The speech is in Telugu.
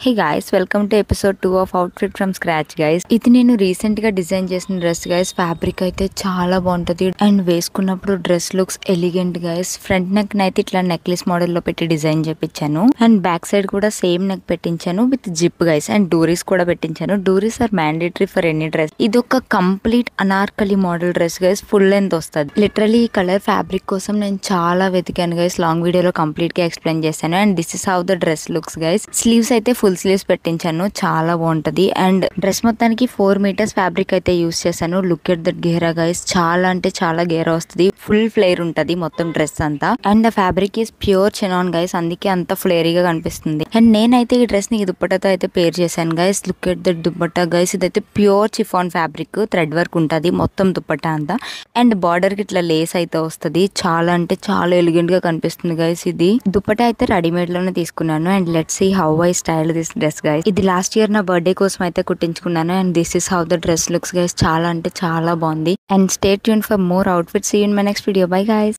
Hey guys, welcome to episode 2 of outfit from scratch guys. ఇది నేను రీసెంట్ గా డిజైన్ చేసిన డ్రెస్ గైస్. ఫ్యాబ్రిక్ అయితే చాలా బాగుంటది అండ్ వేసుకున్నప్పుడు dress looks elegant guys. Front neck నైతే ఇట్లా నెక్లెస్ మోడల్ లో పెట్టి డిజైన్ చేపించాను అండ్ బ్యాక్ సైడ్ కూడా సేమ్ నెక్ పెట్టించాను with zip guys and doris కూడా పెట్టించాను. Doris are mandatory for any dress. ఇది ఒక complete Anarkali model dress guys. Full length వస్తుంది. లిటరలీ ఈ కలర్ ఫ్యాబ్రిక్ కోసం నేను చాలా వెతికాను గైస్. లాంగ్ వీడియోలో కంప్లీట్ గా ఎక్స్ప్లెయిన్ చేశాను and this is how the dress looks guys. Sleeves అయితే ఫుల్ స్లీవ్స్ పెట్టించాను, చాలా బాగుంటది. అండ్ డ్రెస్ మొత్తానికి 4 మీటర్స్ ఫ్యాబ్రిక్ అయితే యూస్ చేశాను. Look at that Gera guys, చాలా అంటే చాలా గేరా వస్తుంది. ఫుల్ ఫ్లేర్ ఉంటది మొత్తం డ్రెస్ అంతా. And the fabric is pure chinon guys, అందుకే అంత ఫ్లేరీగా కనిపిస్తుంది. అండ్ నేనైతే ఈ డ్రెస్ ని ఈ దుప్పటాతో అయితే పేర్ చేశాను guys. Look at that dupatta guys. ఇదైతే pure chiffon fabric, thread work ఉంటది మొత్తం దుప్పటా అంతా. అండ్ బార్డర్ కి ఇట్లా లేస్ అయితే వస్తుంది. చాలా అంటే చాలా ఎలిగెంట్ గా కనిపిస్తుంది గైస్. ఇది దుప్పటా అయితే రెడీమేడ్ లోనే తీసుకున్నాను. And let's see how I style this dress guys. ఇది లాస్ట్ ఇయర్ నా బర్త్డే కోసం అయితే కుట్టించుకున్నాను and this is how the dress looks guys. చాలా అంటే చాలా బాగుంది. And stay tune for more outfits. See you in my next video. Bye guys.